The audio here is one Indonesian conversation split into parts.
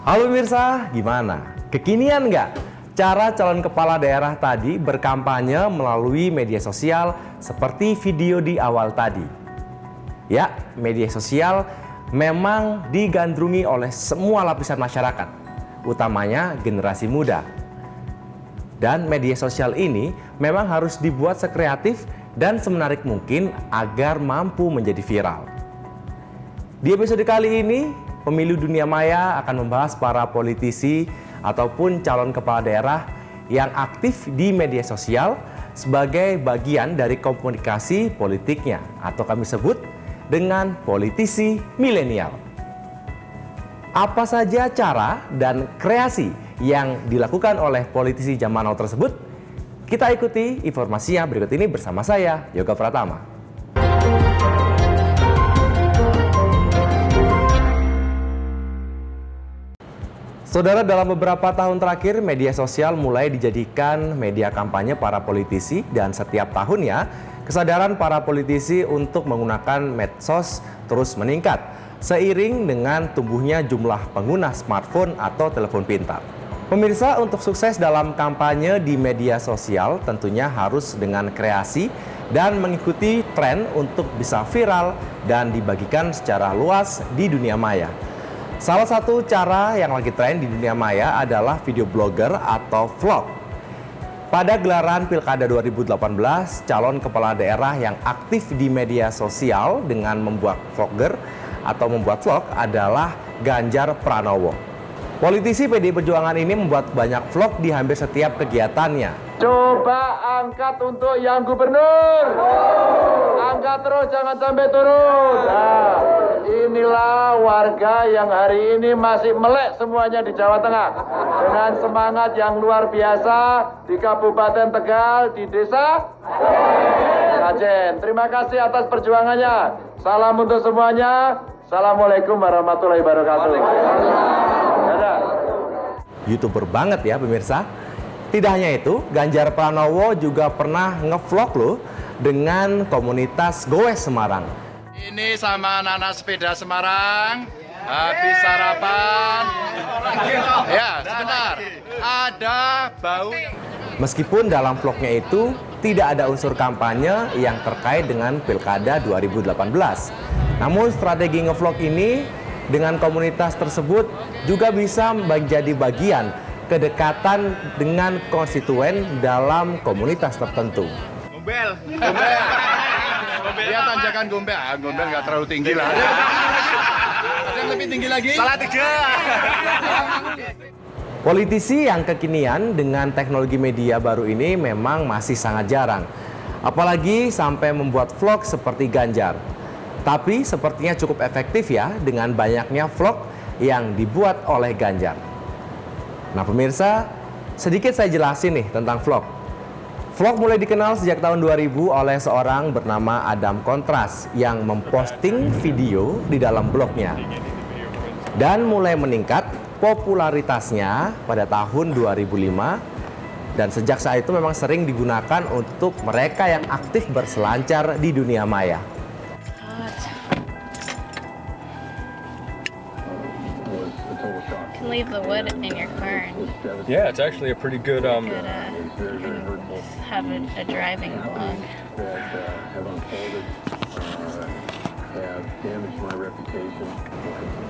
Halo pemirsa, gimana? Kekinian nggak? Cara calon kepala daerah tadi berkampanye melalui media sosial seperti video di awal tadi. Ya, media sosial memang digandrungi oleh semua lapisan masyarakat, utamanya generasi muda. Dan media sosial ini memang harus dibuat sekreatif dan semenarik mungkin agar mampu menjadi viral. Di episode kali ini, Pemilu Dunia Maya akan membahas para politisi ataupun calon kepala daerah yang aktif di media sosial sebagai bagian dari komunikasi politiknya, atau kami sebut dengan politisi milenial. Apa saja cara dan kreasi yang dilakukan oleh politisi zaman now tersebut? Kita ikuti informasinya berikut ini bersama saya, Yoga Pratama. Saudara, dalam beberapa tahun terakhir, media sosial mulai dijadikan media kampanye para politisi dan setiap tahunnya, kesadaran para politisi untuk menggunakan medsos terus meningkat seiring dengan tumbuhnya jumlah pengguna smartphone atau telepon pintar. Pemirsa, untuk sukses dalam kampanye di media sosial tentunya harus dengan kreasi dan mengikuti tren untuk bisa viral dan dibagikan secara luas di dunia maya. Salah satu cara yang lagi tren di dunia maya adalah video blogger atau vlog. Pada gelaran Pilkada 2018, calon kepala daerah yang aktif di media sosial dengan membuat vlogger atau membuat vlog adalah Ganjar Pranowo. Politisi PDI Perjuangan ini membuat banyak vlog di hampir setiap kegiatannya. Coba angkat untuk yang gubernur. Angkat terus, jangan sampai turun. Nah, inilah warga yang hari ini masih melek semuanya di Jawa Tengah. Dengan semangat yang luar biasa di Kabupaten Tegal, di desa Kajen. Terima kasih atas perjuangannya. Salam untuk semuanya. Assalamualaikum warahmatullahi wabarakatuh. YouTuber banget ya pemirsa. Tidak hanya itu, Ganjar Pranowo juga pernah ngevlog loh dengan komunitas Goes Semarang. Ini sama anak-anak sepeda Semarang, habis sarapan. Ya, sebentar. Ada bau. Meskipun dalam vlognya itu tidak ada unsur kampanye yang terkait dengan Pilkada 2018. Namun strategi ngevlog ini dengan komunitas tersebut juga bisa menjadi bagian kedekatan dengan konstituen dalam komunitas tertentu. Gombel. Dia tanjakan gombel. Gombel nggak terlalu tinggi lah. Ada yang lebih tinggi lagi? Salah 3. Politisi yang kekinian dengan teknologi media baru ini memang masih sangat jarang. Apalagi sampai membuat vlog seperti Ganjar. Tapi sepertinya cukup efektif ya dengan banyaknya vlog yang dibuat oleh Ganjar. Nah pemirsa, sedikit saya jelasin nih tentang vlog. Vlog mulai dikenal sejak tahun 2000 oleh seorang bernama Adam Kontras yang memposting video di dalam blognya. Dan mulai meningkat popularitasnya pada tahun 2005 dan sejak saat itu memang sering digunakan untuk mereka yang aktif berselancar di dunia maya. Leave the wood in your car and Yeah, it's actually a pretty good you can have a driving vlog.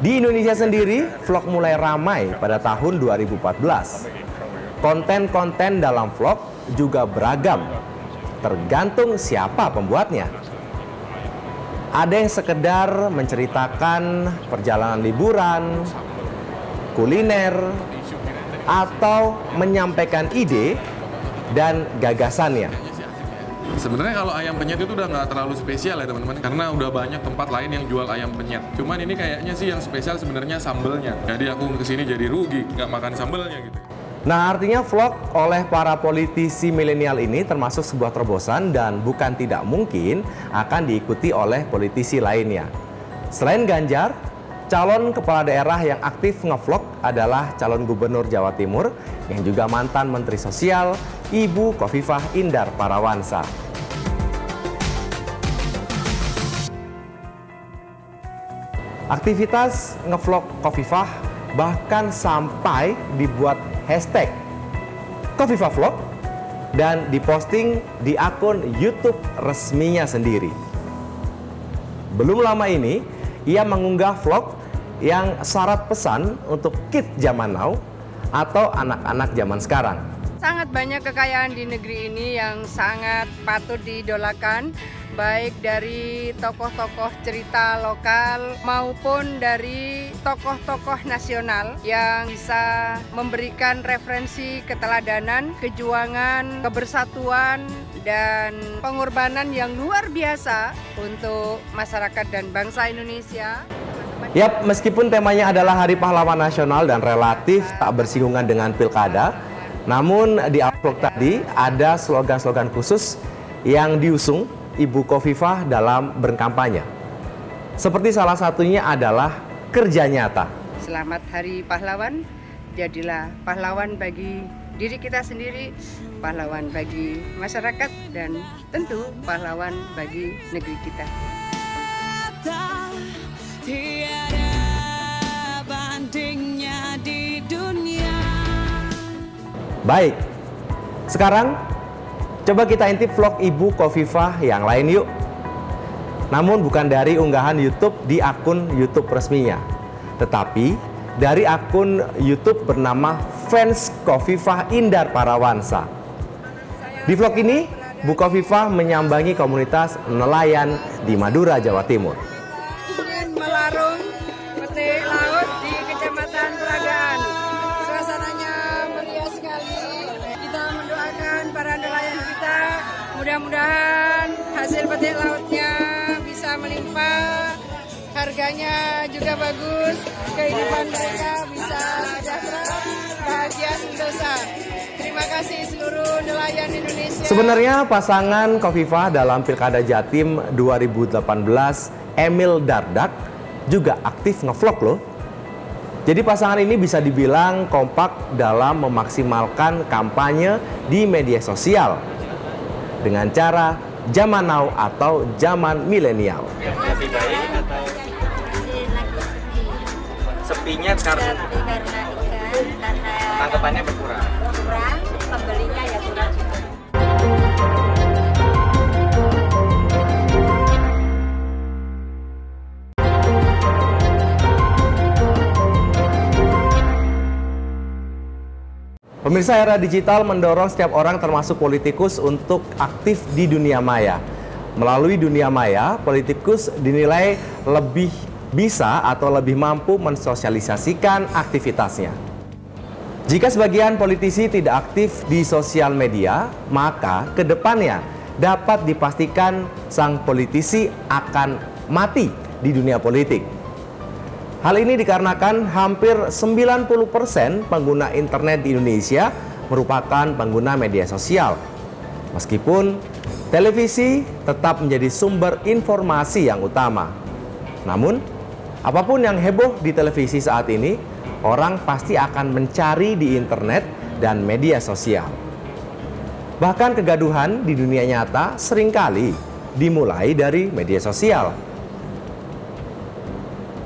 Di Indonesia sendiri, vlog mulai ramai pada tahun 2014. Konten-konten dalam vlog juga beragam, tergantung siapa pembuatnya. Ada yang sekedar menceritakan perjalanan liburan, kuliner, atau menyampaikan ide dan gagasannya. Sebenarnya kalau ayam penyet itu udah nggak terlalu spesial ya teman-teman, karena udah banyak tempat lain yang jual ayam penyet. Cuman ini kayaknya sih yang spesial sebenarnya sambelnya. Jadi aku kesini jadi rugi nggak makan sambelnya gitu. Nah, artinya vlog oleh para politisi milenial ini termasuk sebuah terobosan dan bukan tidak mungkin akan diikuti oleh politisi lainnya. Selain Ganjar, calon kepala daerah yang aktif ngevlog adalah calon gubernur Jawa Timur yang juga mantan Menteri Sosial, Ibu Khofifah Indar Parawansa. Aktivitas ngevlog Khofifah bahkan sampai dibuat hashtag Kofifa Vlog dan diposting di akun YouTube resminya sendiri. Belum lama ini, ia mengunggah vlog yang syarat pesan untuk kids zaman now atau anak-anak zaman sekarang. Sangat banyak kekayaan di negeri ini yang sangat patut diidolakan, baik dari tokoh-tokoh cerita lokal maupun dari tokoh-tokoh nasional yang bisa memberikan referensi keteladanan, kejuangan, kebersatuan, dan pengorbanan yang luar biasa untuk masyarakat dan bangsa Indonesia. Yap, meskipun temanya adalah Hari Pahlawan Nasional dan relatif tak bersinggungan dengan pilkada, namun di vlog tadi ada slogan-slogan khusus yang diusung Ibu Khofifah dalam berkampanye. Seperti salah satunya adalah kerja nyata. Selamat Hari Pahlawan, jadilah pahlawan bagi diri kita sendiri, pahlawan bagi masyarakat, dan tentu pahlawan bagi negeri kita. Tiada bandingnya di dunia. Baik, sekarang coba kita intip vlog Ibu Khofifah yang lain yuk. Namun bukan dari unggahan YouTube di akun YouTube resminya, tetapi dari akun YouTube bernama Fans Khofifah Indar Parawansa. Di vlog ini, Bu Khofifah menyambangi komunitas nelayan di Madura, Jawa Timur. Ingin melarung petik laut di Kecamatan Peragaan. Suasananya meriah sekali. Kita mendoakan para nelayan kita, mudah-mudahan hasil petik lautnya bisa melimpah, harganya juga bagus, kehidupan mereka bisa sejahtera, bahagia, sentosa. Terima kasih seluruh nelayan Indonesia. Sebenarnya pasangan Khofifah dalam Pilkada Jatim 2018, Emil Dardak, juga aktif ngevlog loh. Jadi pasangan ini bisa dibilang kompak dalam memaksimalkan kampanye di media sosial dengan cara zaman now atau zaman milenial. Lebih baik atau sepinya karena Karena ikan, karena tangkapannya berkurang. kurang, pembelinya ya kurang juga. Pemirsa, era digital mendorong setiap orang termasuk politikus untuk aktif di dunia maya. Melalui dunia maya, politikus dinilai lebih bisa atau lebih mampu mensosialisasikan aktivitasnya. Jika sebagian politisi tidak aktif di sosial media, maka ke depannya dapat dipastikan sang politisi akan mati di dunia politik. Hal ini dikarenakan hampir 90% pengguna internet di Indonesia merupakan pengguna media sosial. Meskipun televisi tetap menjadi sumber informasi yang utama. Namun, apapun yang heboh di televisi saat ini, orang pasti akan mencari di internet dan media sosial. Bahkan kegaduhan di dunia nyata seringkali dimulai dari media sosial.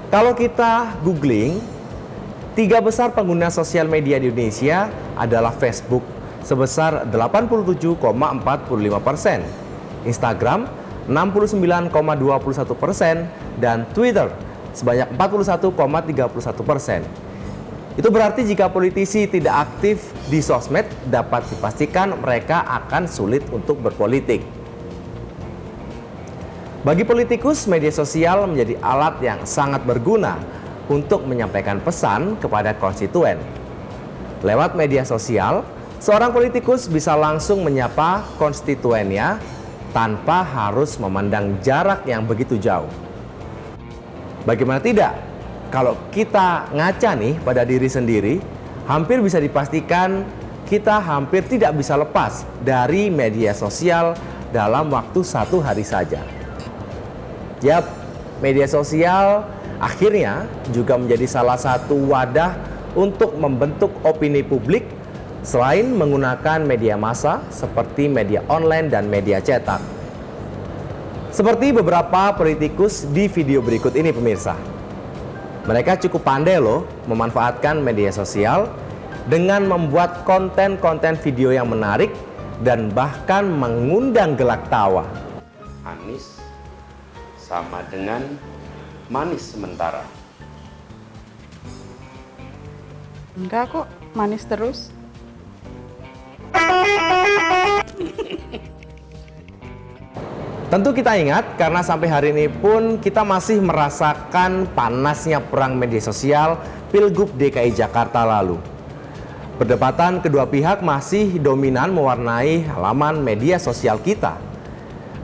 Kalau kita googling, 3 besar pengguna sosial media di Indonesia adalah Facebook sebesar 87,45%, Instagram 69,21%, dan Twitter sebanyak 41,31%. Itu berarti jika politisi tidak aktif di sosmed, dapat dipastikan mereka akan sulit untuk berpolitik. Bagi politikus, media sosial menjadi alat yang sangat berguna untuk menyampaikan pesan kepada konstituen. Lewat media sosial, seorang politikus bisa langsung menyapa konstituennya tanpa harus memandang jarak yang begitu jauh. Bagaimana tidak? Kalau kita ngaca nih pada diri sendiri, hampir bisa dipastikan kita hampir tidak bisa lepas dari media sosial dalam waktu 1 hari saja. Yap, media sosial akhirnya juga menjadi salah satu wadah untuk membentuk opini publik selain menggunakan media massa seperti media online dan media cetak. Seperti beberapa politikus di video berikut ini, pemirsa. Mereka cukup pandai loh memanfaatkan media sosial dengan membuat konten-konten video yang menarik dan bahkan mengundang gelak tawa. Anis sama dengan manis sementara. Enggak kok, manis terus. Tentu kita ingat karena sampai hari ini pun kita masih merasakan panasnya perang media sosial Pilgub DKI Jakarta lalu. Perdebatan kedua pihak masih dominan mewarnai halaman media sosial kita.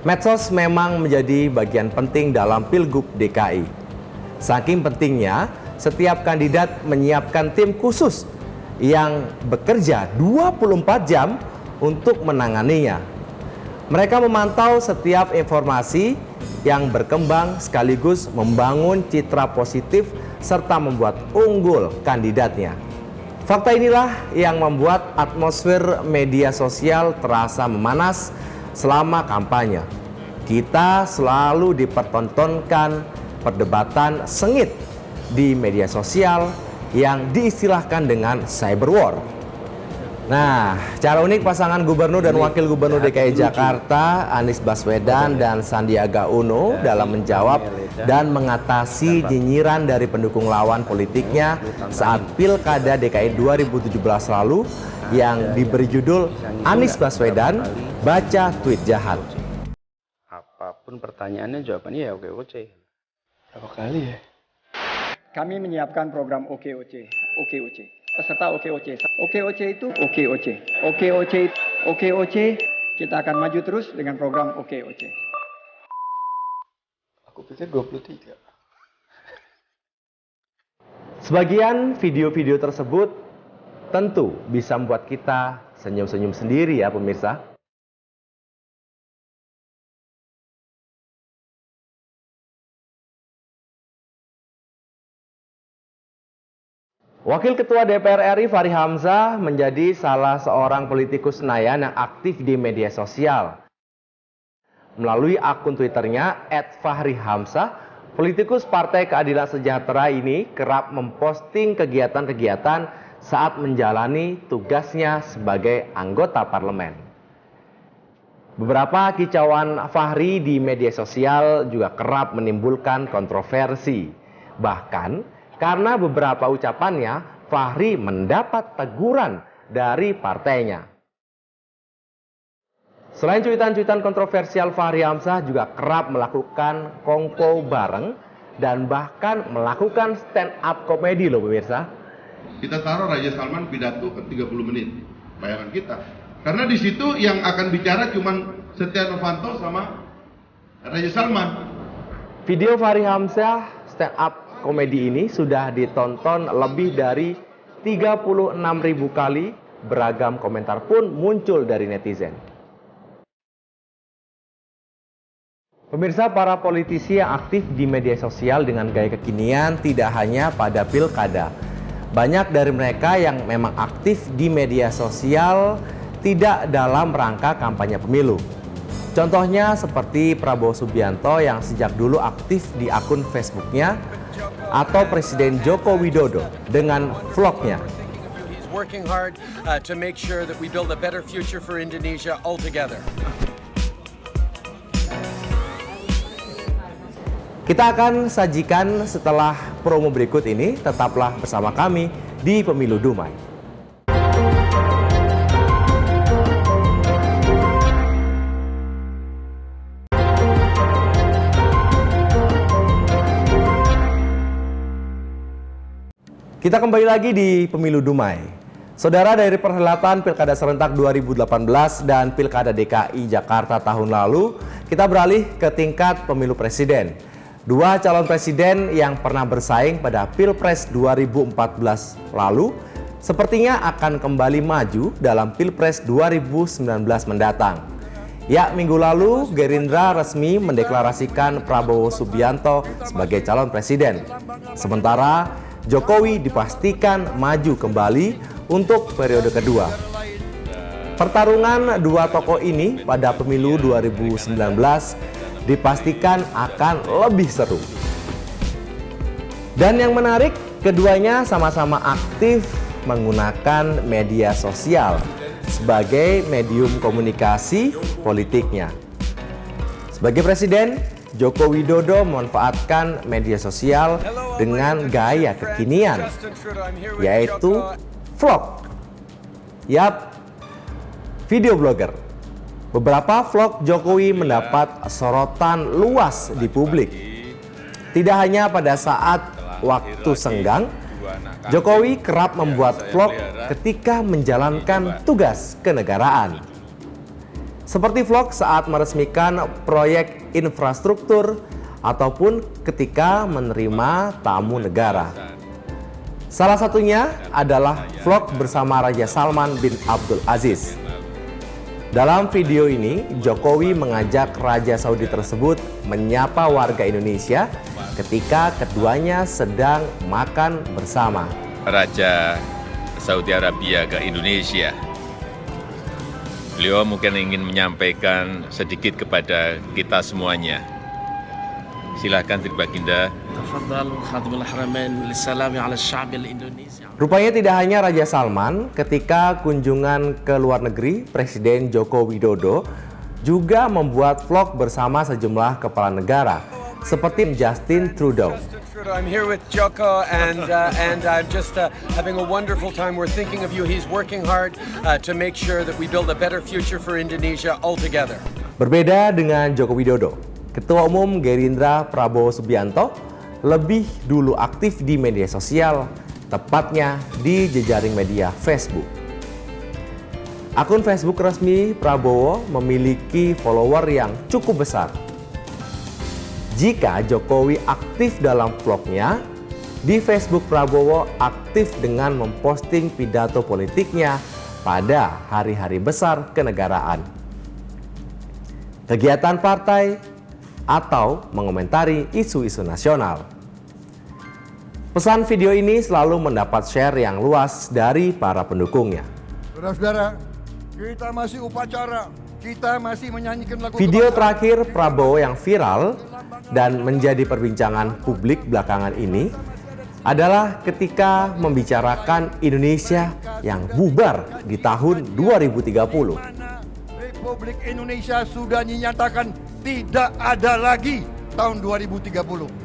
Medsos memang menjadi bagian penting dalam Pilgub DKI. Saking pentingnya, setiap kandidat menyiapkan tim khusus yang bekerja 24 jam untuk menanganinya. Mereka memantau setiap informasi yang berkembang sekaligus membangun citra positif serta membuat unggul kandidatnya. Fakta inilah yang membuat atmosfer media sosial terasa memanas selama kampanye. Kita selalu dipertontonkan perdebatan sengit di media sosial yang diistilahkan dengan cyber war. Nah, cara unik pasangan gubernur dan wakil gubernur DKI Jakarta, Anies Baswedan dan Sandiaga Uno dalam menjawab dan mengatasi nyinyiran dari pendukung lawan politiknya saat Pilkada DKI 2017 lalu yang diberi judul Anies Baswedan baca tweet jahat. Apapun pertanyaannya jawabannya ya oke-oke. Berapa kali ya? Kami menyiapkan program OKOC. Peserta OKOC. OKOC itu OKOC. Kita akan maju terus dengan program OKOC. Aku pikir 23. Sebagian video-video tersebut tentu bisa membuat kita senyum-senyum sendiri ya pemirsa. Wakil Ketua DPR RI Fachri Hamzah menjadi salah seorang politikus Senayan yang aktif di media sosial. Melalui akun Twitternya @FachriHamzah, politikus Partai Keadilan Sejahtera ini kerap memposting kegiatan-kegiatan saat menjalani tugasnya sebagai anggota parlemen. Beberapa kicauan Fachri di media sosial juga kerap menimbulkan kontroversi. Bahkan karena beberapa ucapannya, Fachri mendapat teguran dari partainya. Selain cuitan-cuitan kontroversial, Fachri Hamzah juga kerap melakukan kongko bareng dan bahkan melakukan stand up komedi loh pemirsa. Kita taruh Raja Salman pidato ke 30 menit, bayangan kita. Karena di situ yang akan bicara cuma Setia Novanto sama Raja Salman. Video Fachri Hamzah stand up komedi ini sudah ditonton lebih dari 36.000 kali, beragam komentar pun muncul dari netizen. Pemirsa, para politisi yang aktif di media sosial dengan gaya kekinian tidak hanya pada pilkada. Banyak dari mereka yang memang aktif di media sosial tidak dalam rangka kampanye pemilu. Contohnya seperti Prabowo Subianto yang sejak dulu aktif di akun Facebooknya, atau Presiden Joko Widodo dengan vlognya. Kita akan sajikan setelah promo berikut ini. Tetaplah bersama kami di Pemilu Dumai. Kita kembali lagi di Pemilu Dumai. Saudara, dari perhelatan Pilkada Serentak 2018 dan Pilkada DKI Jakarta tahun lalu, kita beralih ke tingkat pemilu presiden. Dua calon presiden yang pernah bersaing pada Pilpres 2014 lalu sepertinya akan kembali maju dalam Pilpres 2019 mendatang. Ya, minggu lalu Gerindra resmi mendeklarasikan Prabowo Subianto sebagai calon presiden. Sementara Jokowi dipastikan maju kembali untuk periode kedua. Pertarungan dua tokoh ini pada pemilu 2019 dipastikan akan lebih seru. Dan yang menarik, keduanya sama-sama aktif menggunakan media sosial sebagai medium komunikasi politiknya. Sebagai presiden, Joko Widodo memanfaatkan media sosial dengan gaya kekinian, yaitu vlog. Yap, video blogger. Beberapa vlog Jokowi mendapat sorotan luas di publik. Tidak hanya pada saat waktu senggang, Jokowi kerap membuat vlog ketika menjalankan tugas kenegaraan. Seperti vlog saat meresmikan proyek infrastruktur ataupun ketika menerima tamu negara. Salah satunya adalah vlog bersama Raja Salman bin Abdul Aziz. Dalam video ini, Jokowi mengajak Raja Saudi tersebut menyapa warga Indonesia ketika keduanya sedang makan bersama. Raja Saudi Arabia ke Indonesia. Beliau mungkin ingin menyampaikan sedikit kepada kita semuanya. Silakan Sri Baginda. Rupanya tidak hanya Raja Salman, ketika kunjungan ke luar negeri, Presiden Joko Widodo juga membuat vlog bersama sejumlah kepala negara, seperti Justin Trudeau. I'm here with Joko and I'm just having a wonderful time. We're thinking of you. He's working hard to make sure that we build a better future for Indonesia altogether. Berbeda dengan Joko Widodo, Ketua Umum Gerindra Prabowo Subianto lebih dulu aktif di media sosial, tepatnya di jejaring media Facebook. Akun Facebook resmi Prabowo memiliki follower yang cukup besar. Jika Jokowi aktif dalam vlognya, di Facebook Prabowo aktif dengan memposting pidato politiknya pada hari-hari besar kenegaraan, kegiatan partai, atau mengomentari isu-isu nasional. Pesan video ini selalu mendapat share yang luas dari para pendukungnya. Saudara-saudara, kita masih upacara, kita masih menyanyikan lagu. Video terakhir Prabowo yang viral dan menjadi perbincangan publik belakangan ini adalah ketika membicarakan Indonesia yang bubar di tahun 2030. Republik Indonesia sudah dinyatakan tidak ada lagi tahun 2030.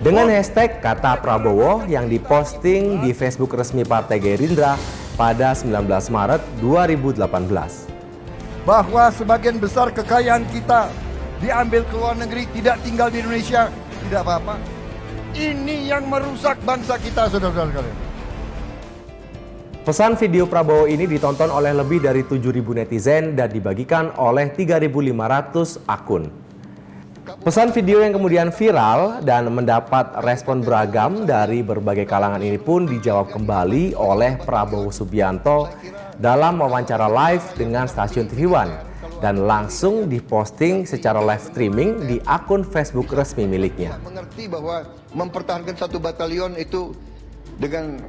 Dengan hashtag kata Prabowo yang diposting di Facebook resmi Partai Gerindra pada 19 Maret 2018. Bahwa sebagian besar kekayaan kita diambil ke luar negeri, tidak tinggal di Indonesia, tidak apa-apa. Ini yang merusak bangsa kita, saudara-saudara sekalian. Pesan video Prabowo ini ditonton oleh lebih dari 7.000 netizen dan dibagikan oleh 3.500 akun. Pesan video yang kemudian viral dan mendapat respon beragam dari berbagai kalangan ini pun dijawab kembali oleh Prabowo Subianto dalam wawancara live dengan stasiun TV One. Dan langsung diposting secara live streaming di akun Facebook resmi miliknya. Mengerti bahwa mempertahankan satu batalion itu dengan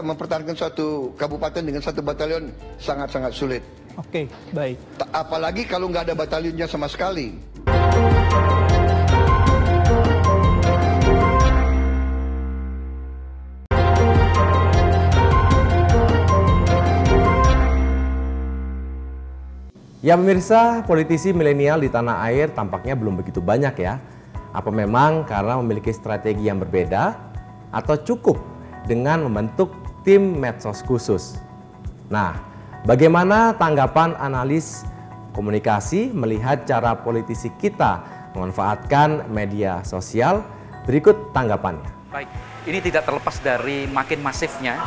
mempertahankan suatu kabupaten dengan satu batalion sangat-sangat sulit. Oke, baik. Apalagi kalau nggak ada batalionnya sama sekali. Ya pemirsa, politisi milenial di tanah air tampaknya belum begitu banyak ya. Apa memang karena memiliki strategi yang berbeda atau cukup dengan membentuk tim medsos khusus? Nah, bagaimana tanggapan analis komunikasi melihat cara politisi kita memanfaatkan media sosial? Berikut tanggapannya. Baik, ini tidak terlepas dari makin masifnya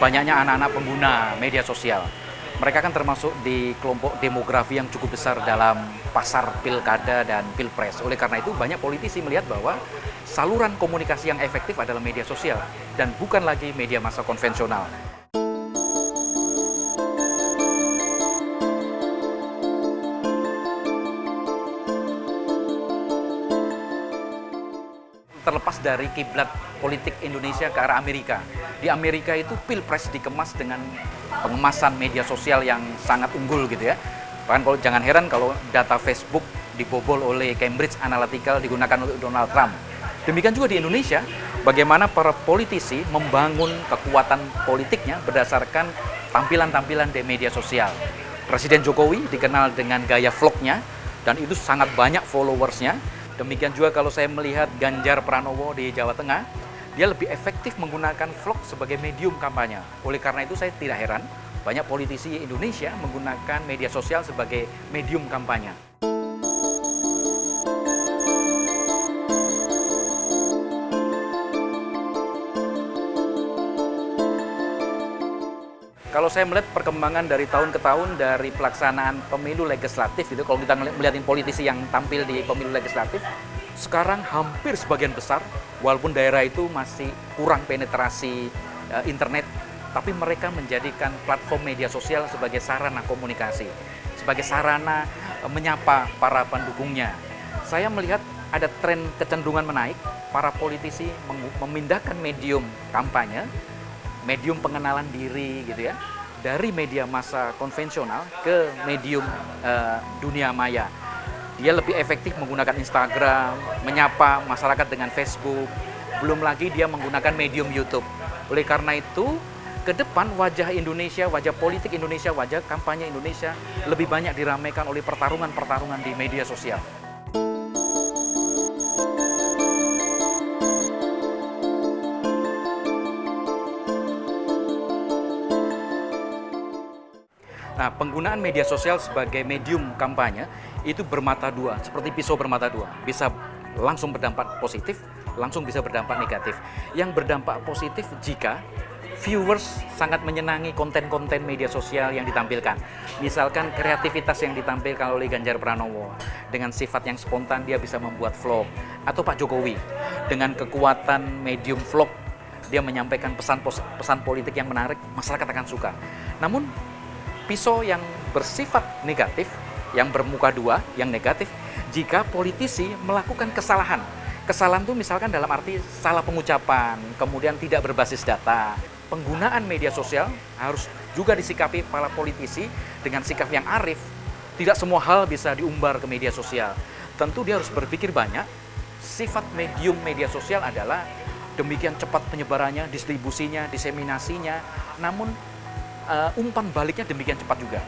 banyaknya anak-anak pengguna media sosial. Mereka kan termasuk di kelompok demografi yang cukup besar dalam pasar pilkada dan pilpres. Oleh karena itu banyak politisi melihat bahwa saluran komunikasi yang efektif adalah media sosial dan bukan lagi media massa konvensional. Terlepas dari kiblat politik Indonesia ke arah Amerika. Di Amerika itu pilpres dikemas dengan pengemasan media sosial yang sangat unggul gitu ya. Bahkan kalau jangan heran kalau data Facebook dibobol oleh Cambridge Analytica digunakan untuk Donald Trump. Demikian juga di Indonesia, bagaimana para politisi membangun kekuatan politiknya berdasarkan tampilan-tampilan di media sosial. Presiden Jokowi dikenal dengan gaya vlognya, dan itu sangat banyak followersnya. Demikian juga kalau saya melihat Ganjar Pranowo di Jawa Tengah, dia lebih efektif menggunakan vlog sebagai medium kampanye. Oleh karena itu saya tidak heran banyak politisi Indonesia menggunakan media sosial sebagai medium kampanye. Kalau saya melihat perkembangan dari tahun ke tahun dari pelaksanaan pemilu legislatif itu, kalau kita melihatin politisi yang tampil di pemilu legislatif, sekarang hampir sebagian besar, walaupun daerah itu masih kurang penetrasi internet, tapi mereka menjadikan platform media sosial sebagai sarana komunikasi, sebagai sarana menyapa para pendukungnya. Saya melihat ada tren kecenderungan menaik, para politisi memindahkan medium kampanye, medium pengenalan diri gitu ya, dari media massa konvensional ke medium dunia maya. Dia lebih efektif menggunakan Instagram, menyapa masyarakat dengan Facebook, belum lagi dia menggunakan medium YouTube. Oleh karena itu, ke depan wajah Indonesia, wajah politik Indonesia, wajah kampanye Indonesia lebih banyak diramaikan oleh pertarungan-pertarungan di media sosial. Nah, penggunaan media sosial sebagai medium kampanye itu bermata dua, seperti pisau bermata dua. Bisa langsung berdampak positif, langsung bisa berdampak negatif. Yang berdampak positif jika viewers sangat menyenangi konten-konten media sosial yang ditampilkan. Misalkan kreativitas yang ditampilkan oleh Ganjar Pranowo, dengan sifat yang spontan dia bisa membuat vlog. Atau Pak Jokowi, dengan kekuatan medium vlog, dia menyampaikan pesan politik yang menarik, masyarakat akan suka. Namun, pisau yang bersifat negatif, yang bermuka dua, yang negatif, jika politisi melakukan kesalahan. Kesalahan itu misalkan dalam arti salah pengucapan, kemudian tidak berbasis data. Penggunaan media sosial harus juga disikapi para politisi dengan sikap yang arif. Tidak semua hal bisa diumbar ke media sosial. Tentu dia harus berpikir banyak. Sifat medium media sosial adalah demikian cepat penyebarannya, distribusinya, diseminasinya, namun umpan baliknya demikian cepat juga.